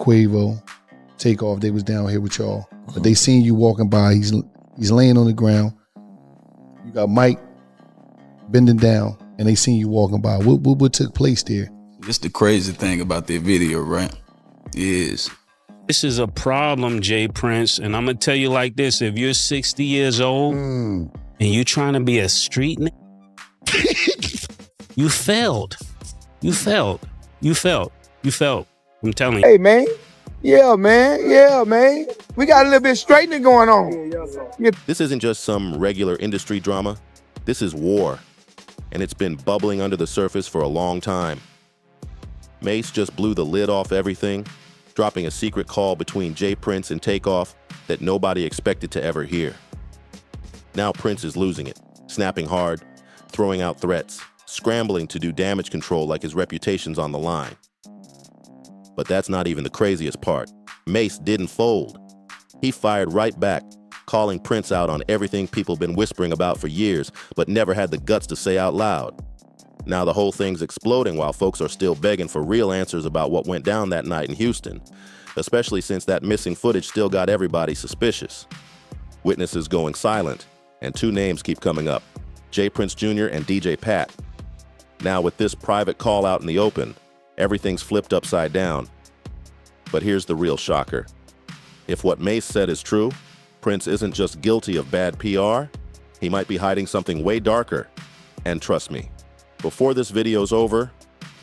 Quavo, Takeoff, they was down here with y'all. But they seen you walking by. He's laying on the ground. You got Mike bending down, and they seen you walking by. What took place there? This the crazy thing about that video, right? Is this is a problem, Jay Prince, and I'm gonna tell you like this: if you're 60 years old and you're trying to be a street nigga, you failed. You failed. I'm telling you. Hey, man. Yeah, man. We got a little bit straightening going on. This isn't just some regular industry drama. This is war, and it's been bubbling under the surface for a long time. Mase just blew the lid off everything, dropping a secret call between Jay Prince and Takeoff that nobody expected to ever hear. Now Prince is losing it, snapping hard, throwing out threats, scrambling to do damage control like his reputation's on the line. But that's not even the craziest part. Mase didn't fold. He fired right back, calling Prince out on everything people been whispering about for years, but never had the guts to say out loud. Now the whole thing's exploding while folks are still begging for real answers about what went down that night in Houston, especially since that missing footage still got everybody suspicious. Witnesses going silent, and two names keep coming up, Jay Prince Jr. and DJ Pat. Now with this private call out in the open, everything's flipped upside down. But here's the real shocker. If what Mase said is true, Prince isn't just guilty of bad PR, he might be hiding something way darker. And trust me, before this video's over,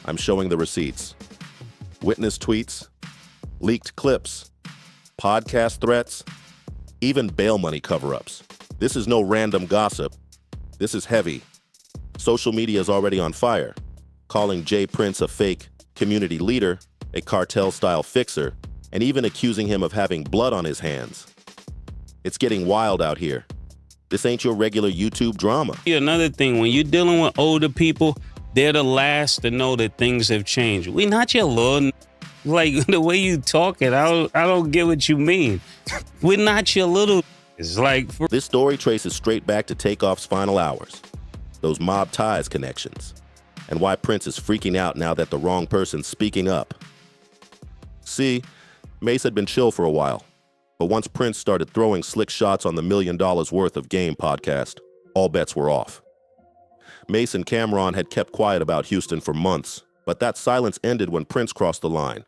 I'm showing the receipts. Witness tweets, leaked clips, podcast threats, even bail money cover-ups. This is no random gossip. This is heavy. Social media is already on fire, calling Jay Prince a fake community leader, a cartel-style fixer, and even accusing him of having blood on his hands. It's getting wild out here. This ain't your regular YouTube drama. Another thing, when you're dealing with older people, they're the last to know that things have changed. We not your little like the way you talking. I don't get what you mean. We're not your little. It's like this story traces straight back to Takeoff's final hours, those mob ties connections, and why Prince is freaking out now that the wrong person's speaking up. See, Mase had been chill for a while, but once Prince started throwing slick shots on the $1 million worth of game podcast, all bets were off. Mase and Cameron had kept quiet about Houston for months, but that silence ended when Prince crossed the line,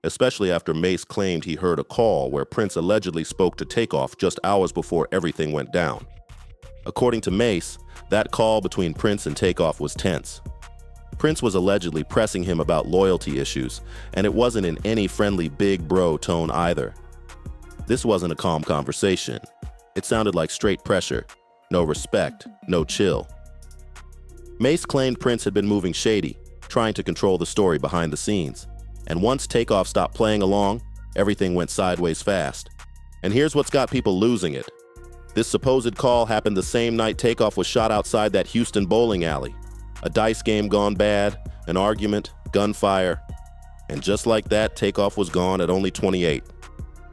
especially after Mase claimed he heard a call where Prince allegedly spoke to Takeoff just hours before everything went down. According to Mase, that call between Prince and Takeoff was tense. Prince was allegedly pressing him about loyalty issues, and it wasn't in any friendly big bro tone either. This wasn't a calm conversation. It sounded like straight pressure. No respect, no chill. Mase claimed Prince had been moving shady, trying to control the story behind the scenes. And once Takeoff stopped playing along, everything went sideways fast. And here's what's got people losing it. This supposed call happened the same night Takeoff was shot outside that Houston bowling alley. A dice game gone bad, an argument, gunfire. And just like that, Takeoff was gone at only 28.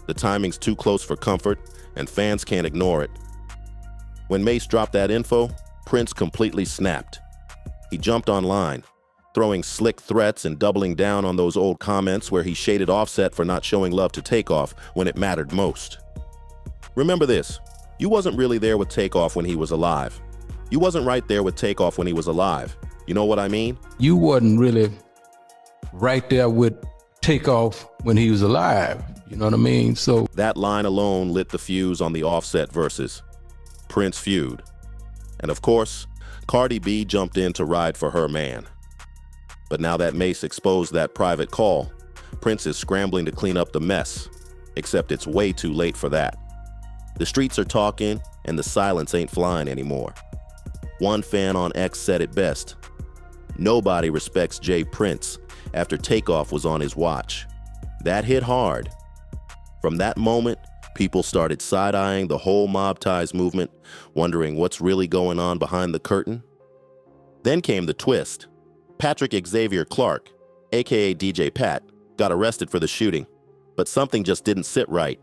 The timing's too close for comfort, and fans can't ignore it. When Mase dropped that info, Prince completely snapped. He jumped online, throwing slick threats and doubling down on those old comments where he shaded Offset for not showing love to Takeoff when it mattered most. Remember this, you wasn't really there with Takeoff when he was alive. You wasn't right there with Takeoff when he was alive. You know what I mean? You wasn't really right there with Takeoff when he was alive. You know what I mean? So that line alone lit the fuse on the Offset versus Prince feud. And of course, Cardi B jumped in to ride for her man. But now that Mase exposed that private call, Prince is scrambling to clean up the mess, except it's way too late for that. The streets are talking, and the silence ain't flying anymore. One fan on X said it best. Nobody respects Jay Prince after Takeoff was on his watch. That hit hard. From that moment, people started side-eyeing the whole mob ties movement, wondering what's really going on behind the curtain. Then came the twist. Patrick Xavier Clark, aka DJ Pat, got arrested for the shooting, but something just didn't sit right.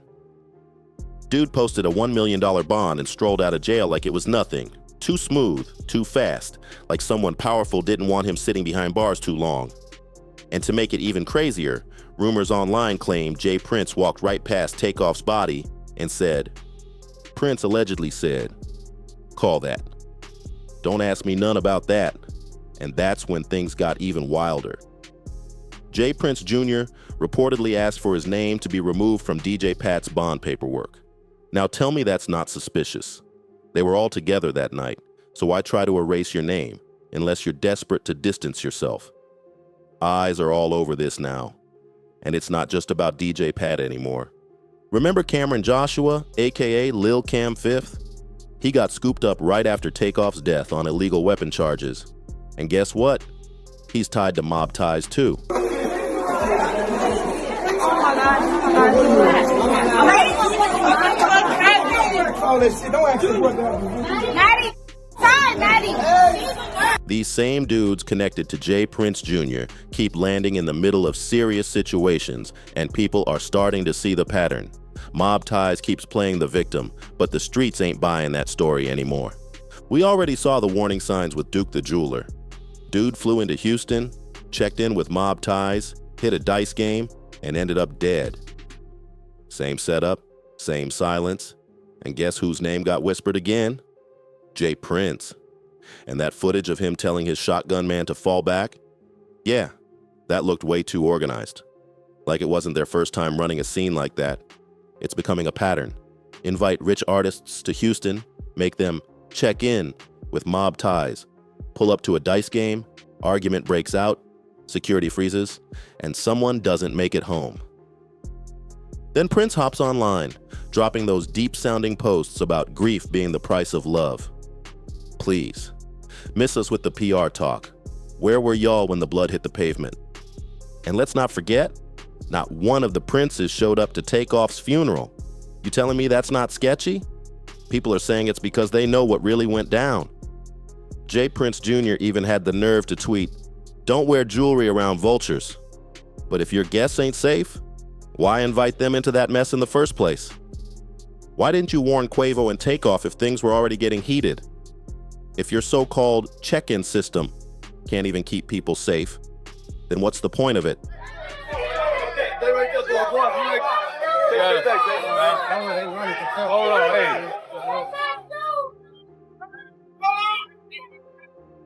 Dude posted a $1 million bond and strolled out of jail like it was nothing. Too smooth, too fast, like someone powerful didn't want him sitting behind bars too long. And to make it even crazier, Rumors online claim Jay Prince walked right past Takeoff's body and said, Prince allegedly said, call that. Don't ask me none about that. And that's when things got even wilder. Jay Prince Jr. reportedly asked for his name to be removed from DJ Pat's bond paperwork. Now tell me that's not suspicious. They were all together that night, so why try to erase your name, unless you're desperate to distance yourself? Eyes are all over this now. And it's not just about DJ Pat anymore. Remember Cameron Joshua, aka Lil Cam Fifth? He got scooped up right after Takeoff's death on illegal weapon charges. And guess what? He's tied to mob ties too. These same dudes connected to Jay Prince Jr. keep landing in the middle of serious situations, and people are starting to see the pattern. Mob Ties keeps playing the victim, but the streets ain't buying that story anymore. We already saw the warning signs with Duke the Jeweler. Dude flew into Houston, checked in with Mob Ties, hit a dice game, and ended up dead. Same setup, same silence, and guess whose name got whispered again? Jay Prince. And that footage of him telling his shotgun man to fall back? Yeah, that looked way too organized. Like it wasn't their first time running a scene like that. It's becoming a pattern. Invite rich artists to Houston, make them check in with Mob Ties, pull up to a dice game, argument breaks out, security freezes, and someone doesn't make it home. Then Prince hops online, dropping those deep-sounding posts about grief being the price of love. Please, miss us with the PR talk. Where were y'all when the blood hit the pavement? And let's not forget, not one of the Princes showed up to Takeoff's funeral. You telling me that's not sketchy? People are saying it's because they know what really went down. Jay Prince Jr. even had the nerve to tweet, "Don't wear jewelry around vultures." But if your guests ain't safe, why invite them into that mess in the first place? Why didn't you warn Quavo and Takeoff if things were already getting heated? If your so-called check-in system can't even keep people safe, then what's the point of it?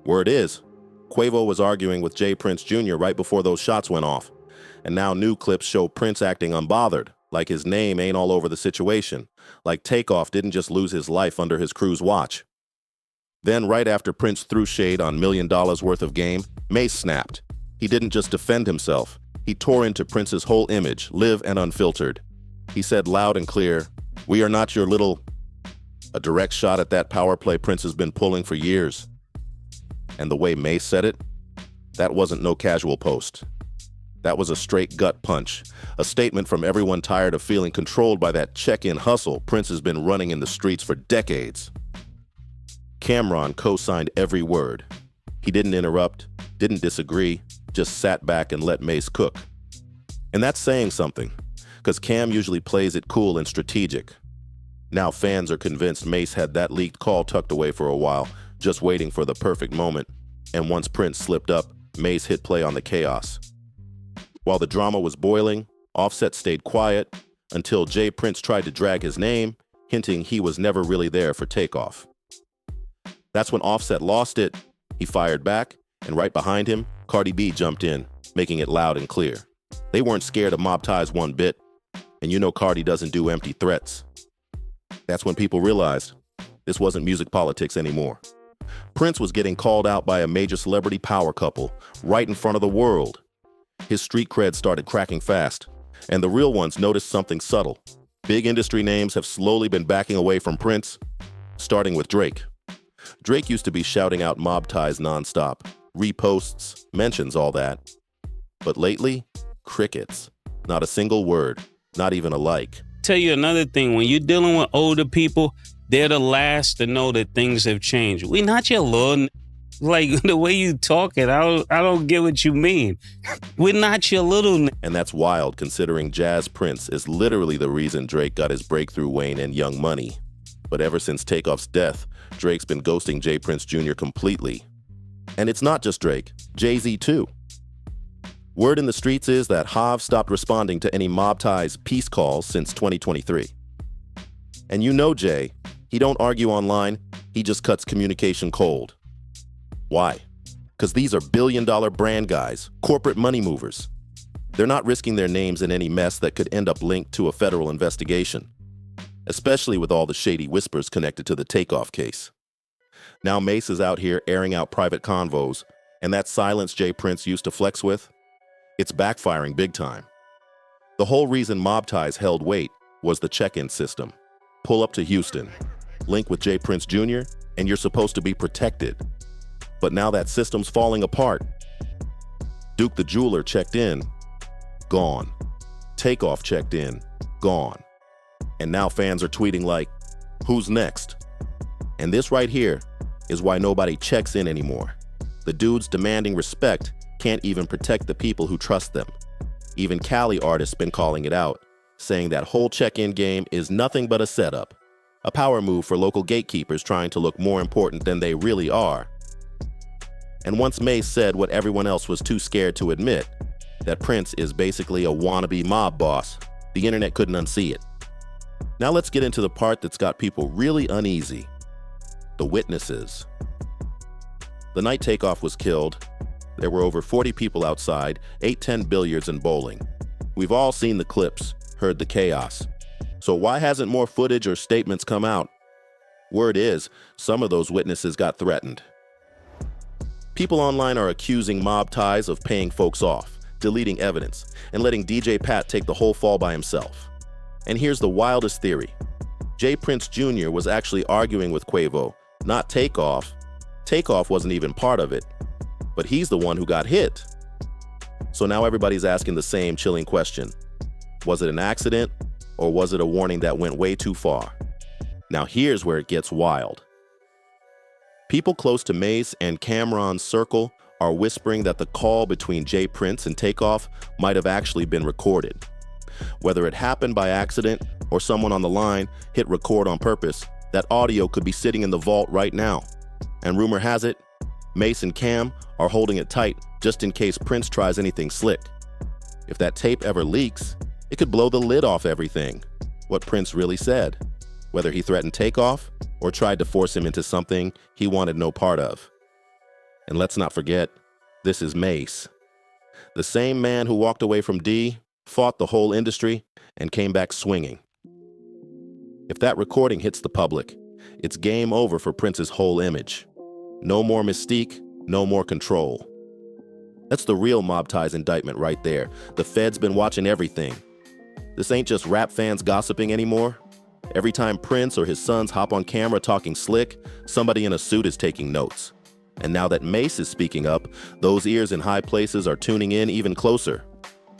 Word is, Quavo was arguing with Jay Prince Jr. right before those shots went off. And now new clips show Prince acting unbothered, like his name ain't all over the situation, like Takeoff didn't just lose his life under his crew's watch. Then right after Prince threw shade on $1 million worth of game, Mase snapped. He didn't just defend himself. He tore into Prince's whole image, live and unfiltered. He said loud and clear, "We are not your little..." A direct shot at that power play Prince has been pulling for years. And the way Mase said it, that wasn't no casual post. That was a straight gut punch, a statement from everyone tired of feeling controlled by that check-in hustle Prince has been running in the streets for decades. Cameron co-signed every word. He didn't interrupt, didn't disagree, just sat back and let Mase cook. And that's saying something, because Cam usually plays it cool and strategic. Now fans are convinced Mase had that leaked call tucked away for a while, just waiting for the perfect moment. And once Prince slipped up, Mase hit play on the chaos. While the drama was boiling, Offset stayed quiet until Jay Prince tried to drag his name, hinting he was never really there for Takeoff. That's when Offset lost it. He fired back, and right behind him, Cardi B jumped in, making it loud and clear. They weren't scared of Mob Ties one bit, and you know Cardi doesn't do empty threats. That's when people realized this wasn't music politics anymore. Prince was getting called out by a major celebrity power couple right in front of the world. His street cred started cracking fast, and the real ones noticed something subtle. Big industry names have slowly been backing away from Prince, starting with Drake. Drake used to be shouting out Mob Ties nonstop, reposts, mentions, all that. But lately, crickets. Not a single word, not even a like. Tell you another thing, when you're dealing with older people, they're the last to know that things have changed. We not your little like the way you talking, I don't get what you mean. We're not your little And that's wild considering Jazz Prince is literally the reason Drake got his breakthrough Wayne and Young Money. But ever since Takeoff's death, Drake's been ghosting Jay Prince Jr. completely. And it's not just Drake, Jay-Z too. Word in the streets is that Hav stopped responding to any Mob Ties peace calls since 2023. And you know Jay, he don't argue online, he just cuts communication cold. Why? Because these are billion-dollar brand guys, corporate money movers. They're not risking their names in any mess that could end up linked to a federal investigation, especially with all the shady whispers connected to the Takeoff case. Now Mase is out here airing out private convos, and that silence Jay Prince used to flex with, it's backfiring big time. The whole reason Mob Ties held weight was the check-in system. Pull up to Houston, link with Jay Prince Jr., and you're supposed to be protected. But now that system's falling apart. Duke the jeweler checked in, gone. Takeoff checked in, gone. And now fans are tweeting like, who's next? And this right here is why nobody checks in anymore. The dudes demanding respect can't even protect the people who trust them. Even Cali artists been calling it out, saying that whole check-in game is nothing but a setup, a power move for local gatekeepers trying to look more important than they really are. And once Mase said what everyone else was too scared to admit, that Prince is basically a wannabe mob boss, the internet couldn't unsee it. Now let's get into the part that's got people really uneasy. The witnesses. The night Takeoff was killed, there were over 40 people outside, 8-10 billiards and bowling. We've all seen the clips, heard the chaos. So why hasn't more footage or statements come out? Word is, some of those witnesses got threatened. People online are accusing Mob Ties of paying folks off, deleting evidence, and letting DJ Pat take the whole fall by himself. And here's the wildest theory. Jay Prince Jr. was actually arguing with Quavo, not Takeoff. Takeoff wasn't even part of it, but he's the one who got hit. So now everybody's asking the same chilling question. Was it an accident, or was it a warning that went way too far? Now here's where it gets wild. People close to Mase and Cameron's circle are whispering that the call between Jay Prince and Takeoff might have actually been recorded. Whether it happened by accident or someone on the line hit record on purpose, that audio could be sitting in the vault right now. And rumor has it, Mase and Cam are holding it tight just in case Prince tries anything slick. If that tape ever leaks, it could blow the lid off everything. What Prince really said, whether he threatened Takeoff or tried to force him into something he wanted no part of. And let's not forget, this is Mase. The same man who walked away from D, fought the whole industry, and came back swinging. If that recording hits the public, it's game over for Prince's whole image. No more mystique, no more control. That's the real Mob Ties indictment right there. The Fed's been watching everything. This ain't just rap fans gossiping anymore. Every time Prince or his sons hop on camera talking slick, somebody in a suit is taking notes. And now that Mase is speaking up, those ears in high places are tuning in even closer.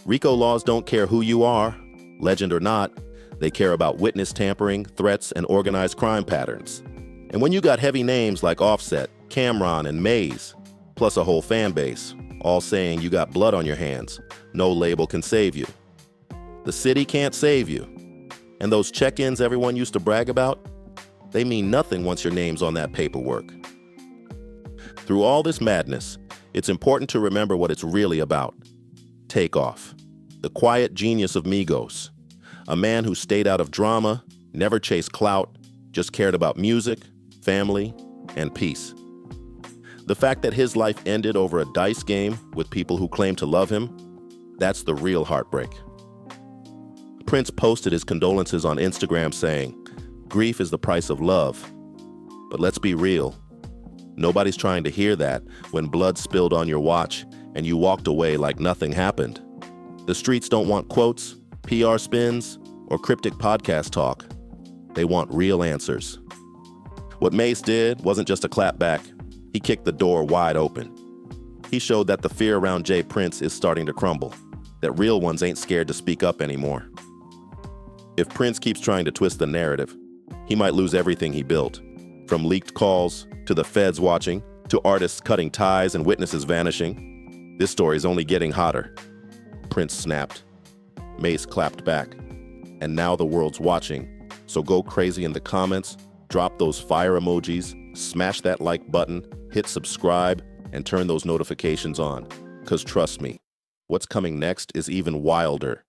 RICO laws don't care who you are, legend or not. They care about witness tampering, threats, and organized crime patterns. And when you got heavy names like Offset, Cameron, and Mase, plus a whole fan base, all saying you got blood on your hands, no label can save you. The city can't save you. And those check-ins everyone used to brag about, they mean nothing once your name's on that paperwork. Through all this madness, it's important to remember what it's really about. Takeoff, the quiet genius of Migos, a man who stayed out of drama, never chased clout, just cared about music, family, and peace. The fact that his life ended over a dice game with people who claim to love him, that's the real heartbreak. Prince posted his condolences on Instagram saying, "Grief is the price of love." But let's be real. Nobody's trying to hear that when blood spilled on your watch and you walked away like nothing happened. The streets don't want quotes, PR spins, or cryptic podcast talk. They want real answers. What Mase did wasn't just a clapback. He kicked the door wide open. He showed that the fear around Jay Prince is starting to crumble, that real ones ain't scared to speak up anymore. If Prince keeps trying to twist the narrative, he might lose everything he built, from leaked calls to the feds watching, to artists cutting ties and witnesses vanishing. This story's only getting hotter. Prince snapped. Mase clapped back. And now the world's watching. So go crazy in the comments, drop those fire emojis, smash that like button, hit subscribe, and turn those notifications on. 'Cause trust me, What's coming next is even wilder.